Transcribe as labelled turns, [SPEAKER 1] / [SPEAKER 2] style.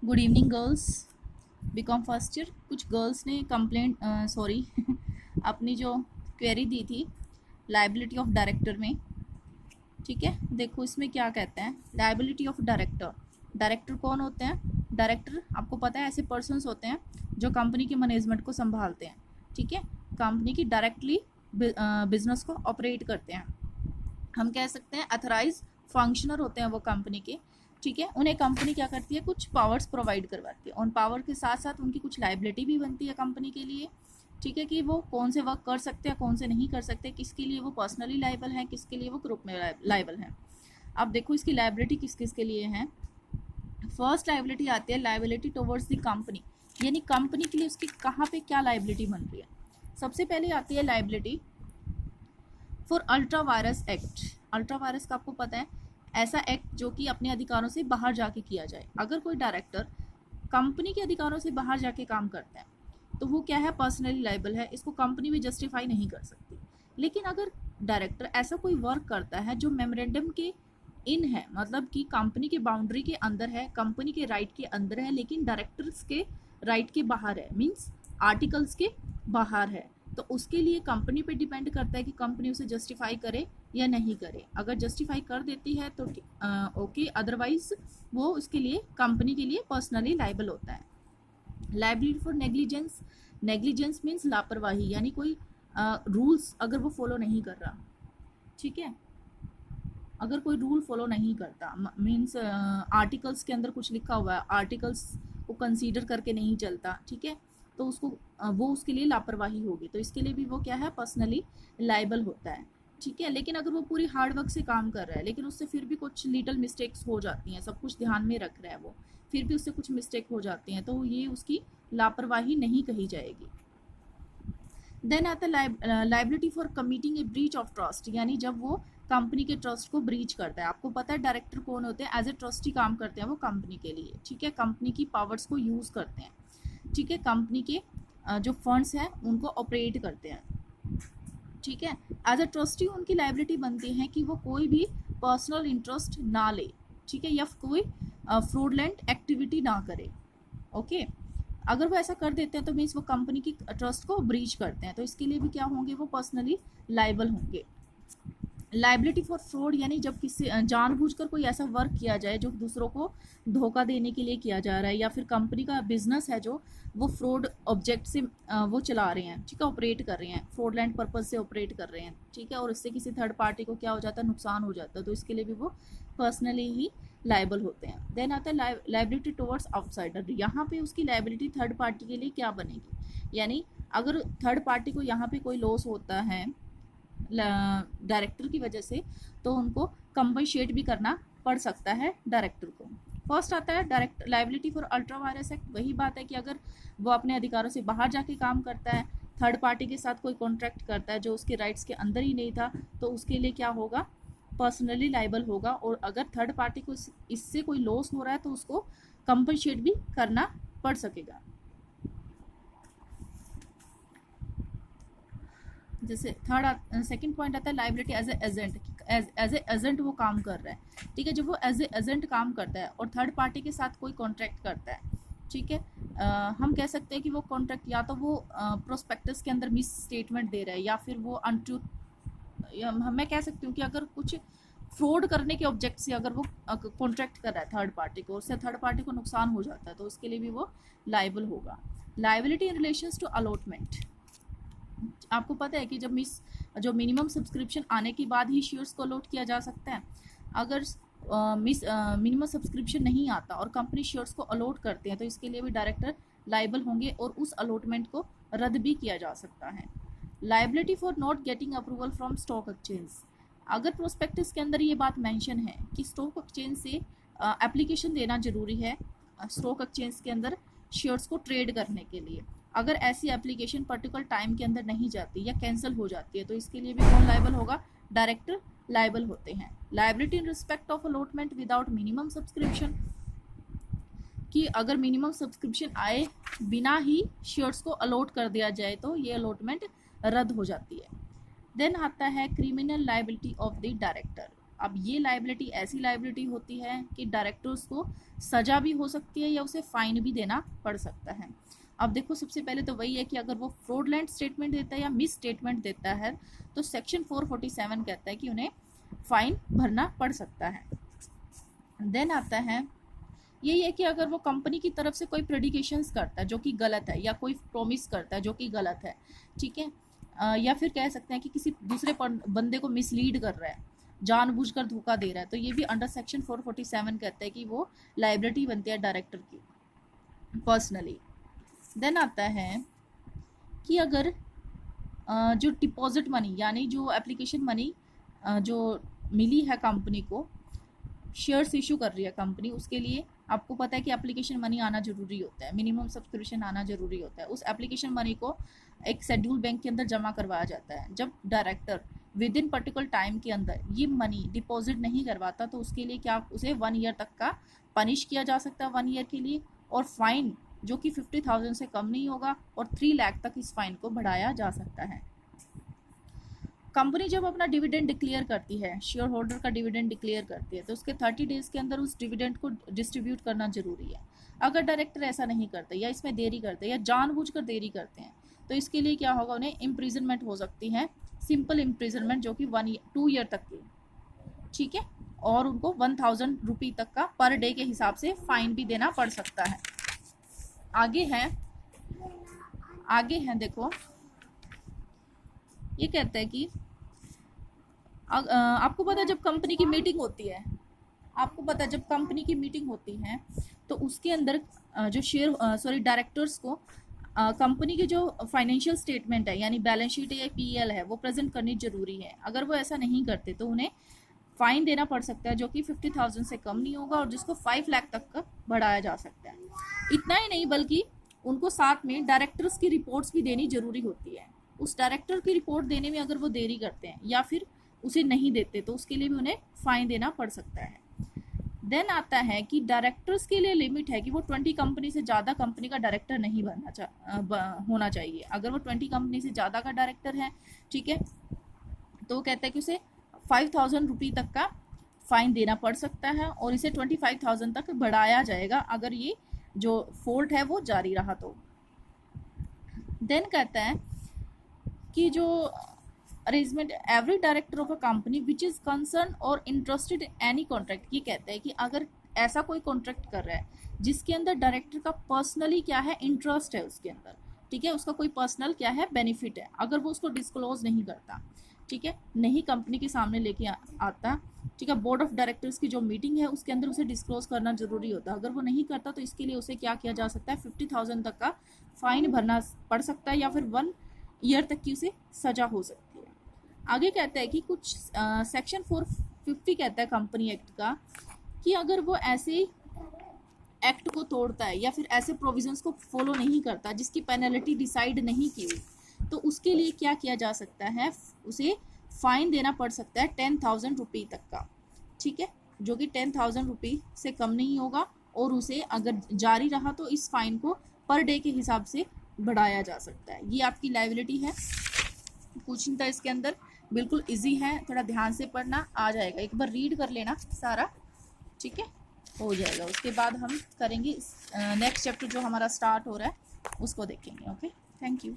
[SPEAKER 1] Good evening girls. BCom first year कुछ girls ने complaint अपनी जो क्वेरी दी थी लाइबिलिटी ऑफ डायरेक्टर में। ठीक है, देखो इसमें क्या कहते हैं। लाइबिलिटी ऑफ डायरेक्टर, डायरेक्टर कौन होते हैं? डायरेक्टर आपको पता है ऐसे पर्सन्स होते हैं जो कंपनी के मैनेजमेंट को संभालते हैं। ठीक है, कंपनी की डायरेक्टली बिजनेस को ऑपरेट करते हैं। हम कह सकते हैं अथराइज फंक्शनर होते हैं वो कंपनी के। ठीक है, उन्हें कंपनी क्या करती है, कुछ पावर्स प्रोवाइड करवाती है। उन पावर के साथ साथ उनकी कुछ लाइबिलिटी भी बनती है कंपनी के लिए। ठीक है, कि वो कौन से वर्क कर सकते हैं, कौन से नहीं कर सकते, किसके लिए वो पर्सनली लाइबल हैं, किसके लिए वो ग्रुप में लाइबल हैं। अब देखो इसकी लाइबिलिटी किस किस के लिए है। फर्स्ट लाइबिलिटी आती है लाइबिलिटी टुवर्ड्स द कंपनी, यानी कंपनी के लिए उसकी कहाँ पे क्या लाइबिलिटी बन रही है। सबसे पहले आती है liability for ultra vires act. Ultra vires का आपको पता है ऐसा एक्ट जो कि अपने अधिकारों से बाहर जाके किया जाए। अगर कोई डायरेक्टर कंपनी के अधिकारों से बाहर जाके काम करता है तो वो क्या है, पर्सनली लाइबल है, इसको कंपनी भी जस्टिफाई नहीं कर सकती। लेकिन अगर डायरेक्टर ऐसा कोई वर्क करता है जो मेमोरेंडम के इन है, मतलब कि कंपनी के बाउंड्री के अंदर है, कंपनी के राइट के अंदर है, लेकिन डायरेक्टर्स के राइट के बाहर है, मीन्स आर्टिकल्स के बाहर है, तो उसके लिए कंपनी पे डिपेंड करता है कि कंपनी उसे जस्टिफाई करे या नहीं करे। अगर जस्टिफाई कर देती है तो ओके, अदरवाइज वो उसके लिए कंपनी के लिए पर्सनली लाइबल होता है। Liability for negligence, negligence means लापरवाही, यानी कोई रूल्स अगर वो फॉलो नहीं कर रहा। ठीक है, अगर कोई रूल फॉलो नहीं करता, मीन्स आर्टिकल्स के अंदर कुछ लिखा हुआ है, आर्टिकल्स को कंसीडर करके नहीं चलता, ठीक है, तो उसको वो उसके लिए लापरवाही होगी, तो इसके लिए भी वो क्या है, पर्सनली लाइबल होता है। ठीक है, लेकिन अगर वो पूरी हार्ड वर्क से काम कर रहा है लेकिन उससे फिर भी कुछ लिटल मिस्टेक्स हो जाती हैं, सब कुछ ध्यान में रख रहा है वो, फिर भी उससे कुछ मिस्टेक हो जाती हैं, तो ये उसकी लापरवाही नहीं कही जाएगी। देन आता है liability for committing A breach of trust, यानी जब वो कंपनी के ट्रस्ट को ब्रीच करता है। आपको पता है डायरेक्टर कौन होते हैं, एज ए ट्रस्टी काम करते हैं वो कंपनी के लिए। ठीक है, कंपनी की पावर्स को यूज़ करते हैं। ठीक है, कंपनी के जो फंड्स हैं उनको ऑपरेट करते हैं। ठीक है, एज ए ट्रस्टी उनकी लाइबिलिटी बनती है कि वो कोई भी पर्सनल इंटरेस्ट ना ले, ठीक है, या कोई फ्रॉडलेंट एक्टिविटी ना करे। ओके, अगर वो ऐसा कर देते हैं तो मीन्स वो कंपनी की ट्रस्ट को ब्रीच करते हैं, तो इसके लिए भी क्या होंगे, वो पर्सनली लाइबल होंगे। लाइबिलिटी फॉर फ्रॉड, यानी जब किसी जानबूझकर कोई ऐसा वर्क किया जाए जो दूसरों को धोखा देने के लिए किया जा रहा है, या फिर कंपनी का बिजनेस है जो वो फ्रॉड ऑब्जेक्ट से वो चला रहे हैं, ठीक है, ऑपरेट कर रहे हैं, फ्रॉडलैंड पर्पज से ऑपरेट कर रहे हैं। ठीक है, और इससे किसी थर्ड पार्टी को क्या हो जाता है, नुकसान हो जाता है, तो इसके लिए भी वो पर्सनली ही लाइबल होते हैं। देन आता है लाइबिलिटी टुवर्ड्स आउटसाइडर, यहाँ पे उसकी लाइबिलिटी थर्ड पार्टी के लिए क्या बनेगी, यानी अगर थर्ड पार्टी को यहाँ पे कोई लॉस होता है डायरेक्टर की वजह से, तो उनको कंपनसेट भी करना पड़ सकता है डायरेक्टर को। फर्स्ट आता है direct liability for ultra vires act. वही बात है कि अगर वो अपने अधिकारों से बाहर जाके काम करता है, थर्ड पार्टी के साथ कोई कॉन्ट्रैक्ट करता है जो उसके राइट्स के अंदर ही नहीं था, तो उसके लिए क्या होगा, पर्सनली लाइबल होगा। और अगर थर्ड पार्टी को इससे कोई लॉस हो रहा है तो उसको कंपनसेट भी करना पड़ सकेगा। जैसे थर्ड सेकंड पॉइंट आता है liability as a agent, as a agent वो काम कर रहा है। ठीक है, जब वो एज ए एजेंट काम करता है और थर्ड पार्टी के साथ कोई कॉन्ट्रैक्ट करता है, ठीक है, हम कह सकते हैं कि वो कॉन्ट्रैक्ट या तो वो प्रोस्पेक्टस के अंदर मिस स्टेटमेंट दे रहा है, या फिर वो अनट्रूथ, मैं कह सकती हूँ कि अगर कुछ फ्रॉड करने के ऑब्जेक्ट से अगर वो कॉन्ट्रैक्ट कर रहा है थर्ड पार्टी को, उससे थर्ड पार्टी को नुकसान हो जाता है, तो उसके लिए भी वो लाइबल होगा। Liability in relation to allotment, आपको पता है कि जब जो मिनिमम सब्सक्रिप्शन आने के बाद ही शेयर्स को अलॉट किया जा सकता है। अगर मिनिमम सब्सक्रिप्शन नहीं आता और कंपनी शेयर्स को अलॉट करते हैं, तो इसके लिए भी डायरेक्टर लाइबल होंगे और उस अलॉटमेंट को रद्द भी किया जा सकता है। Liability for not getting approval from stock exchange, अगर प्रोस्पेक्टस के अंदर ये बात मेंशन है कि स्टॉक एक्सचेंज से एप्लीकेशन देना जरूरी है स्टॉक एक्सचेंज के अंदर शेयर्स को ट्रेड करने के लिए, अगर ऐसी एप्लीकेशन पर्टिकुलर टाइम के अंदर नहीं जाती या कैंसिल हो जाती है, तो इसके लिए भी कौन लाइबल होगा, डायरेक्टर लाइबल होते हैं। Liability in respect of allotment without minimum subscription, कि अगर मिनिमम सब्सक्रिप्शन आए बिना ही शेयर्स को अलॉट कर दिया जाए तो ये अलॉटमेंट रद्द हो जाती है। देन आता है criminal liability of the director. अब ये लाइबिलिटी ऐसी लाइबिलिटी होती है कि डायरेक्टर्स को सजा भी हो सकती है या उसे फाइन भी देना पड़ सकता है। अब देखो सबसे पहले तो वही है कि अगर वो फ्रॉडलेंट स्टेटमेंट देता है या मिस स्टेटमेंट देता है तो सेक्शन 447 कहता है कि उन्हें फाइन भरना पड़ सकता है। देन आता है यही है कि अगर वो कंपनी की तरफ से कोई प्रेडिकेशंस करता है जो कि गलत है, या कोई प्रॉमिस करता है जो कि गलत है, ठीक है, या फिर कह सकते हैं कि किसी दूसरे बंदे को मिसलीड कर रहा है, जानबूझकर धोखा दे रहा है, तो ये भी अंडर सेक्शन 447 कहता है कि वो लाइबिलिटी बनती है डायरेक्टर की पर्सनली। देन आता है कि अगर जो डिपॉजिट मनी यानी जो एप्लीकेशन मनी जो मिली है कंपनी को, शेयर्स इशू कर रही है कंपनी, उसके लिए आपको पता है कि एप्लीकेशन मनी आना जरूरी होता है, मिनिमम सब्सक्रिप्शन आना जरूरी होता है। उस एप्लीकेशन मनी को एक शेड्यूल बैंक के अंदर जमा करवाया जाता है। जब director with in particular time के अंदर ये मनी डिपॉजिट नहीं करवाता तो उसके लिए क्या उसे 1 ईयर तक का पनिश किया जा सकता है 1 ईयर के लिए, और फाइन जो कि 50,000 से कम नहीं होगा, और 3 लाख तक इस फाइन को बढ़ाया जा सकता है। कंपनी जब अपना डिविडेंड डिक्लेयर करती है, शेयर होल्डर का डिविडेंड डिक्लेयर करती है, तो उसके 30 डेज के अंदर उस डिविडेंड को डिस्ट्रीब्यूट करना जरूरी है। अगर डायरेक्टर ऐसा नहीं करते या इसमें देरी करते या जानबूझकर देरी करते हैं तो इसके लिए क्या होगा, उन्हें इम्प्रिजनमेंट हो सकती है, सिंपल इम्प्रिजनमेंट जो कि 2 ईयर तक की, ठीक है, और उनको 1000 रुपये तक का पर डे के हिसाब से फाइन भी देना पड़ सकता है। आगे है देखो, ये कहता है कि आपको पता है जब कंपनी की मीटिंग होती है, जब कंपनी की मीटिंग होती है तो उसके अंदर जो डायरेक्टर्स को कंपनी की जो फाइनेंशियल स्टेटमेंट है यानी बैलेंस शीट या पीएल है वो प्रेजेंट करनी जरूरी है। अगर वो ऐसा नहीं करते तो उन्हें फाइन देना पड़ सकता है जो कि 50,000 से कम नहीं होगा और जिसको 5 लाख तक का बढ़ाया जा सकता है। इतना ही नहीं बल्कि उनको साथ में डायरेक्टर्स की रिपोर्ट्स भी देनी जरूरी होती है। उस डायरेक्टर की रिपोर्ट देने में अगर वो देरी करते हैं या फिर उसे नहीं देते तो उसके लिए भी उन्हें फाइन देना पड़ सकता है। देन आता है कि डायरेक्टर्स के लिए लिमिट है कि वो 20 कंपनी से ज़्यादा कंपनी का डायरेक्टर नहीं होना चाहिए। अगर वो 20 कंपनी से ज़्यादा का डायरेक्टर है, ठीक है, तो वो कहता है कि उसे 5,000 रुपये तक का फाइन देना पड़ सकता है और इसे 25,000 तक बढ़ाया जाएगा अगर ये जो फॉल्ट है वो जारी रहा तो। देन कहता है कि जो arrangement every director of a company which is concern और इंटरेस्टेड इन एनी कॉन्ट्रैक्ट, ये कहता है कि अगर ऐसा कोई कॉन्ट्रैक्ट कर रहा है जिसके अंदर डायरेक्टर का पर्सनली क्या है इंटरेस्ट है उसके अंदर, ठीक है, उसका कोई पर्सनल क्या है बेनिफिट है, अगर वो उसको डिस्क्लोज नहीं करता, ठीक है, नहीं कंपनी के सामने लेके आता, ठीक है, बोर्ड ऑफ डायरेक्टर्स की जो मीटिंग है उसके अंदर उसे डिस्क्लोज करना जरूरी होता है। अगर वो नहीं करता तो इसके लिए उसे क्या किया जा सकता है, 50,000 तक का फाइन भरना पड़ सकता है या फिर 1 ईयर तक की उसे सजा हो सकती है। आगे कहता है कि कुछ सेक्शन 450 कहता है कंपनी एक्ट का कि अगर वो ऐसे एक्ट को तोड़ता है या फिर ऐसे प्रोविजंस को फॉलो नहीं करता जिसकी पेनल्टी डिसाइड नहीं की हुई तो उसके लिए क्या किया जा सकता है, उसे फाइन देना पड़ सकता है 10,000 रुपये तक का, ठीक है, जो कि 10,000 रुपये से कम नहीं होगा और उसे अगर जारी रहा तो इस फाइन को पर डे के हिसाब से बढ़ाया जा सकता है। ये आपकी लायबिलिटी है। क्वेश्चन था इसके अंदर, बिल्कुल इजी है, थोड़ा ध्यान से पढ़ना, आ जाएगा, एक बार रीड कर लेना सारा, ठीक है, हो जाएगा। उसके बाद हम करेंगे नेक्स्ट चैप्टर जो हमारा स्टार्ट हो रहा है उसको देखेंगे। Okay, thank you.